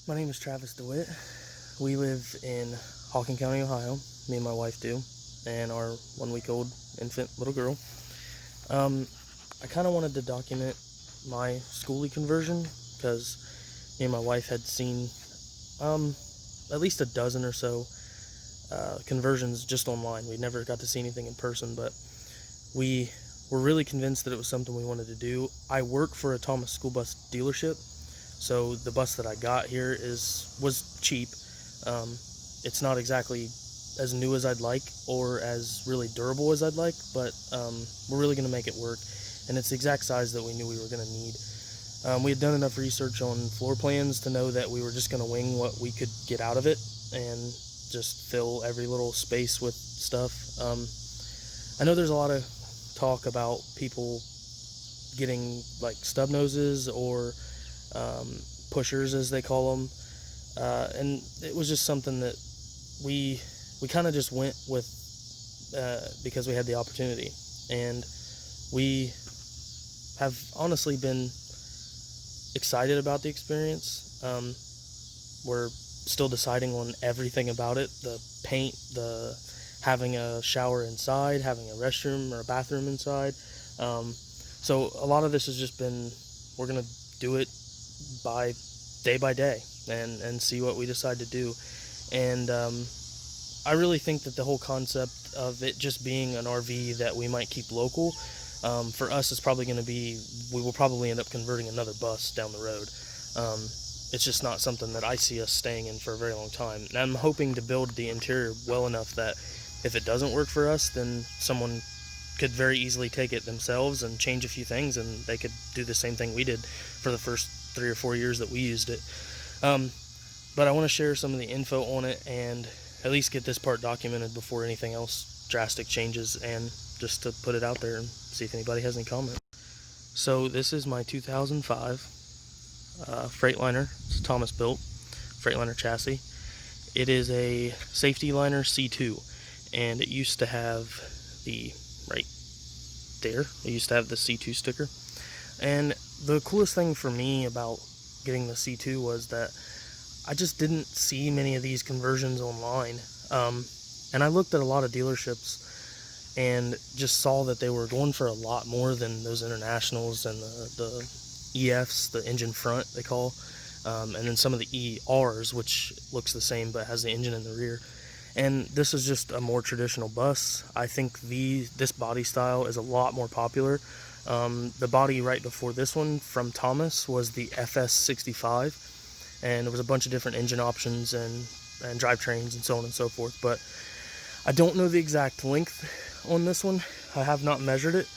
My name is Travis DeWitt. We live in Hocking County, Ohio. Me and my wife do, and our 1-week-old infant little girl. I kind of wanted to document my Skoolie conversion because me and my wife had seen at least a dozen or so conversions just online. We never got to see anything in person, but we were really convinced that it was something we wanted to do. I work for a Thomas school bus dealership, so the bus that I got here was cheap. It's not exactly as new as I'd like or as really durable as I'd like, but we're really going to make it work, and it's the exact size that we knew we were going to need. We had done enough research on floor plans to know that we were just going to wing what we could get out of it and just fill every little space with stuff. I know there's a lot of talk about people getting like stub noses or pushers, as they call them, and it was just something that we kind of just went with because we had the opportunity, and we have honestly been excited about the experience. We're still deciding on everything about it: the paint, the having a shower inside, having a restroom or a bathroom inside. So a lot of this has just been, we're gonna do it by day and see what we decide to do. And I really think that the whole concept of it just being an RV that we might keep local, for us is probably going to be, we will probably end up converting another bus down the road. It's just not something that I see us staying in for a very long time. And I'm hoping to build the interior well enough that if it doesn't work for us, then someone could very easily take it themselves and change a few things, and they could do the same thing we did for the first 3 or 4 years that we used it. But I want to share some of the info on it and at least get this part documented before anything else drastic changes, and just to put it out there and see if anybody has any comment. So this is my 2005 Freightliner. It's Thomas built Freightliner chassis. It is a safety liner C2, and it used to have the, right there, it used to have the C2 sticker. And the coolest thing for me about getting the C2 was that I just didn't see many of these conversions online. And I looked at a lot of dealerships and just saw that they were going for a lot more than those internationals and the EFs, the engine front they call, and then some of the ERs, which looks the same but has the engine in the rear. And this is just a more traditional bus. I think this body style is a lot more popular. The body right before this one from Thomas was the FS65, and there was a bunch of different engine options and drivetrains and so on and so forth. But I don't know the exact length on this one. I have not measured it.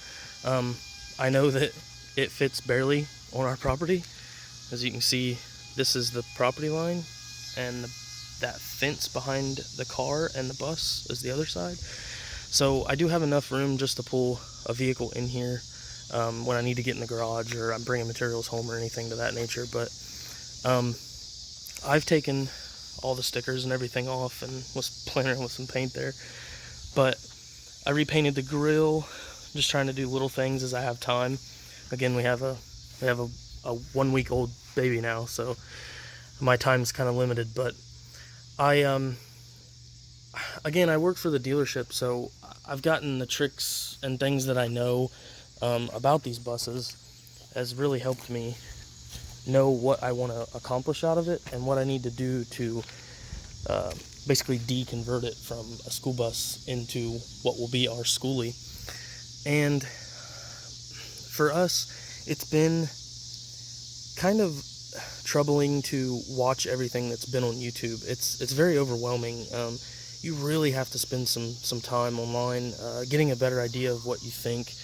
I know that it fits barely on our property. As you can see, this is the property line, and that fence behind the car and the bus is the other side. So I do have enough room just to pull a vehicle in here when I need to get in the garage or I'm bringing materials home or anything to that nature. But I've taken all the stickers and everything off and was playing around with some paint there. But I repainted the grill, just trying to do little things as I have time. Again, we have a 1-week-old baby now, so my time's kind of limited. But I work for the dealership, so I've gotten the tricks and things that I know about these buses has really helped me know what I want to accomplish out of it and what I need to do to basically deconvert it from a school bus into what will be our Skoolie. And for us, it's been kind of troubling to watch everything that's been on YouTube. It's very overwhelming. You really have to spend some time online getting a better idea of what you think.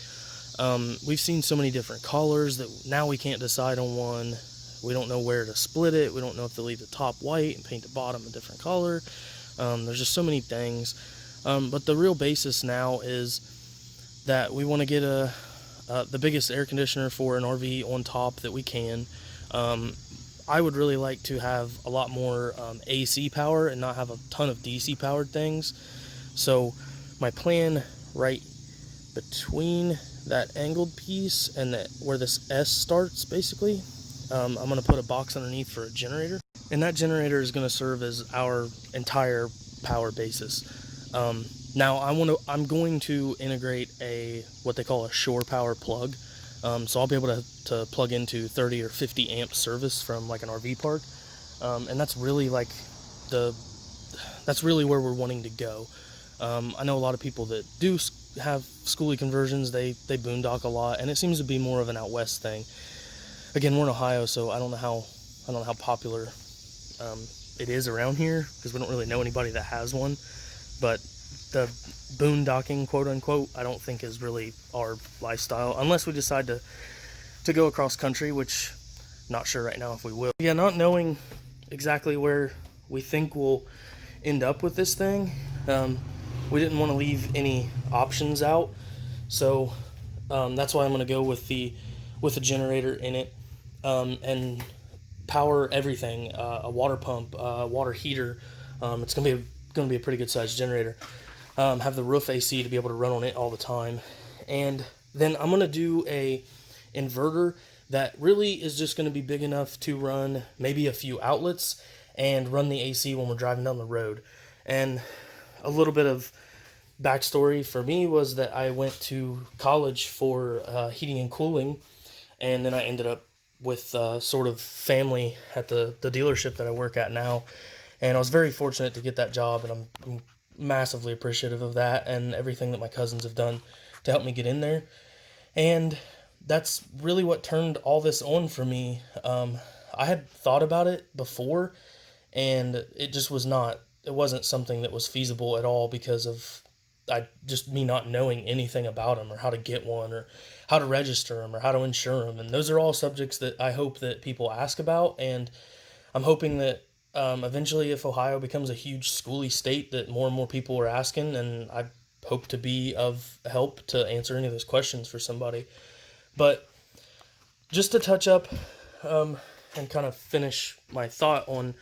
We've seen so many different colors that now we can't decide on one. We don't know where to split it. We don't know if to leave the top white and paint the bottom a different color. There's just so many things. But the real basis now is that we want to get the biggest air conditioner for an RV on top that we can. I would really like to have a lot more AC power and not have a ton of DC powered things. So my plan right between that angled piece and that where this S starts basically, I'm going to put a box underneath for a generator, and that generator is going to serve as our entire power basis. Now I'm going to integrate what they call a shore power plug. So I'll be able to plug into 30 or 50 amp service from like an RV park, and that's really where we're wanting to go. I know a lot of people that do have Skoolie conversions. They boondock a lot, and it seems to be more of an out west thing. Again, we're in Ohio, so I don't know how popular it is around here, because we don't really know anybody that has one. But the boondocking, quote unquote, I don't think is really our lifestyle, unless we decide to go across country, which I'm not sure right now if we will. Yeah, not knowing exactly where we think we'll end up with this thing, we didn't want to leave any options out, so that's why I'm going to go with the generator in it, and power everything, a water pump, water heater. It's going to be a pretty good sized generator. Have the roof AC to be able to run on it all the time, and then I'm going to do a inverter that really is just going to be big enough to run maybe a few outlets and run the AC when we're driving down the road. And a little bit of backstory for me was that I went to college for heating and cooling, and then I ended up with sort of family at the dealership that I work at now, and I was very fortunate to get that job, and I'm massively appreciative of that and everything that my cousins have done to help me get in there. And that's really what turned all this on for me. I had thought about it before, and it wasn't something that was feasible at all, because of me not knowing anything about them, or how to get one, or how to register them, or how to insure them. And those are all subjects that I hope that people ask about, and I'm hoping that eventually, if Ohio becomes a huge Skoolie state, that more and more people are asking, and I hope to be of help to answer any of those questions for somebody. But just to touch up and kind of finish my thought on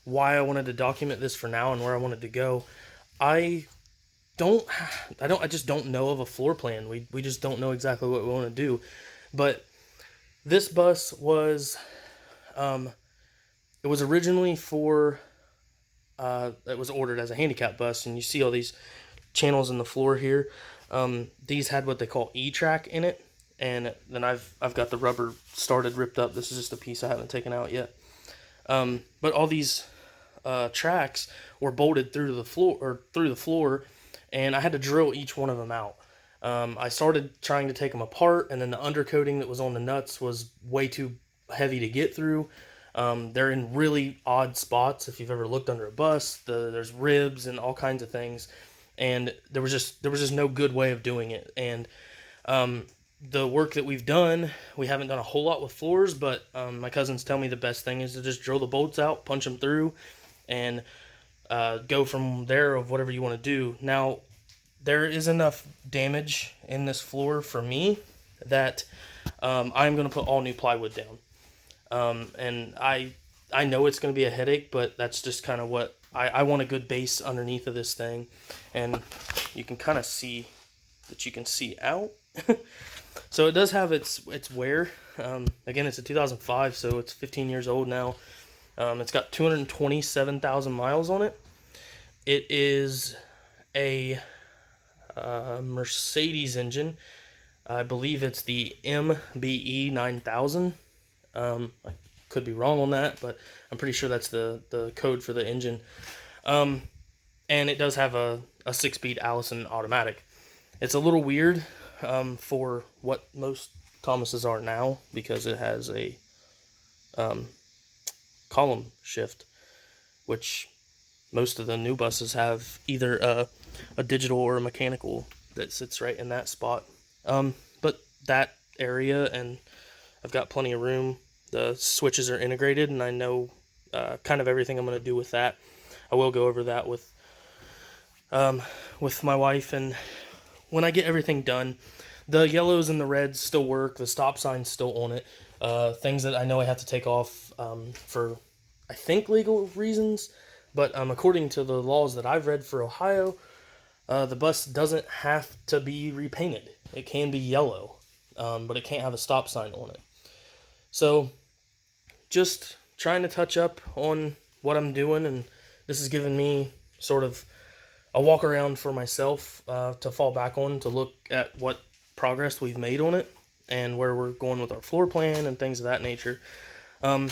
why I wanted to document this for now and where I wanted to go, I just don't know of a floor plan. We just don't know exactly what we want to do. But this bus was, it was originally it was ordered as a handicap bus, and you see all these channels in the floor here. These had what they call E-track in it, and then I've got the rubber started ripped up. This is just a piece I haven't taken out yet. But all these tracks were bolted through the floor, and I had to drill each one of them out. I started trying to take them apart, and then the undercoating that was on the nuts was way too heavy to get through. They're in really odd spots. If you've ever looked under a bus, there's ribs and all kinds of things, and there was just no good way of doing it. And the work that we've done, we haven't done a whole lot with floors, but my cousins tell me the best thing is to just drill the bolts out, punch them through, and go from there of whatever you want to do. Now, there is enough damage in this floor for me that I'm going to put all new plywood down. And I know it's going to be a headache, but that's just kind of what I want, a good base underneath of this thing. And you can kind of see that you can see out. So it does have its wear. Again, it's a 2005, so it's 15 years old now. It's got 227,000 miles on it. It is a Mercedes engine. I believe it's the MBE 9000. I could be wrong on that, but I'm pretty sure that's the code for the engine. And it does have a 6-speed Allison automatic. It's a little weird for what most Thomases are now, because it has a column shift, which most of the new buses have either a digital or a mechanical that sits right in that spot. But that area, and I've got plenty of room. The switches are integrated, and I know kind of everything I'm going to do with that. I will go over that with my wife, and when I get everything done, the yellows and the reds still work. The stop sign's still on it. Things that I know I have to take off for, I think, legal reasons, but according to the laws that I've read for Ohio, the bus doesn't have to be repainted. It can be yellow, but it can't have a stop sign on it. So just trying to touch up on what I'm doing, and this has given me sort of a walk around for myself to fall back on to look at what progress we've made on it and where we're going with our floor plan and things of that nature. Um,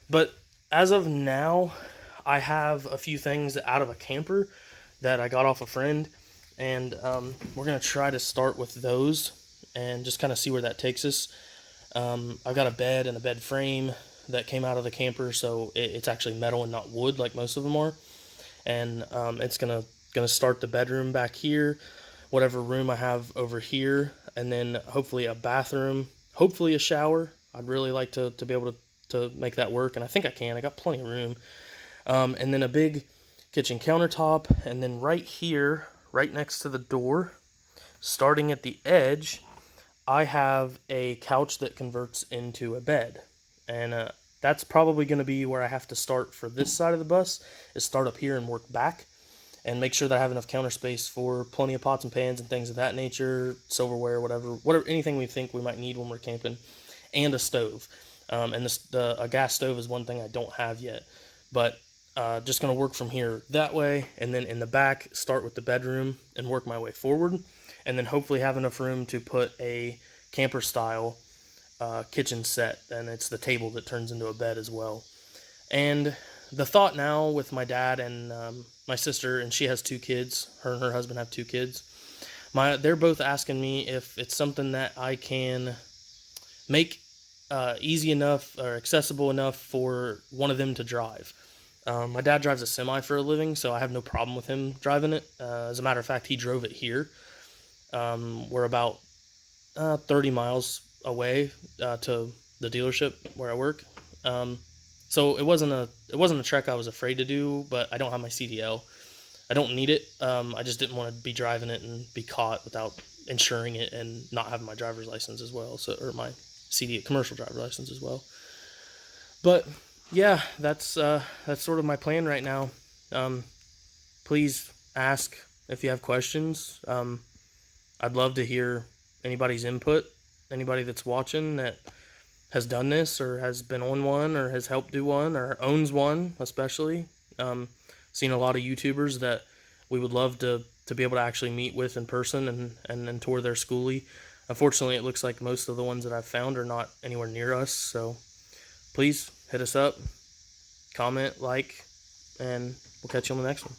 but as of now, I have a few things out of a camper that I got off a friend, and we're going to try to start with those and just kind of see where that takes us. I've got a bed and a bed frame that came out of the camper, so it's actually metal and not wood like most of them are. And it's gonna start the bedroom back here, whatever room I have over here, and then hopefully a bathroom, hopefully a shower. I'd really like to be able to make that work, and I think I can. I got plenty of room. And then a big kitchen countertop, and then right here, right next to the door, starting at the edge, I have a couch that converts into a bed. And that's probably going to be where I have to start for this side of the bus, is start up here and work back and make sure that I have enough counter space for plenty of pots and pans and things of that nature, silverware, whatever, anything we think we might need when we're camping, and a stove. And a gas stove is one thing I don't have yet, but just going to work from here that way, and then in the back, start with the bedroom and work my way forward, and then hopefully have enough room to put a camper style kitchen set, and it's the table that turns into a bed as well. And the thought now with my dad and my sister, and she has 2 kids, her and her husband have 2 kids, they're both asking me if it's something that I can make easy enough or accessible enough for one of them to drive. My dad drives a semi for a living, so I have no problem with him driving it. As a matter of fact, he drove it here. We're about 30 miles away to the dealership where I work. So it wasn't a trek I was afraid to do, but I don't have my CDL. I don't need it. I just didn't want to be driving it and be caught without insuring it and not having my driver's license as well, or my commercial driver's license as well. But yeah, that's sort of my plan right now. Please ask if you have questions. I'd love to hear anybody's input. Anybody that's watching that has done this or has been on one or has helped do one or owns one, especially. Seen a lot of YouTubers that we would love to be able to actually meet with in person and tour their Skoolie. Unfortunately, it looks like most of the ones that I've found are not anywhere near us, so please hit us up, comment, like, and we'll catch you on the next one.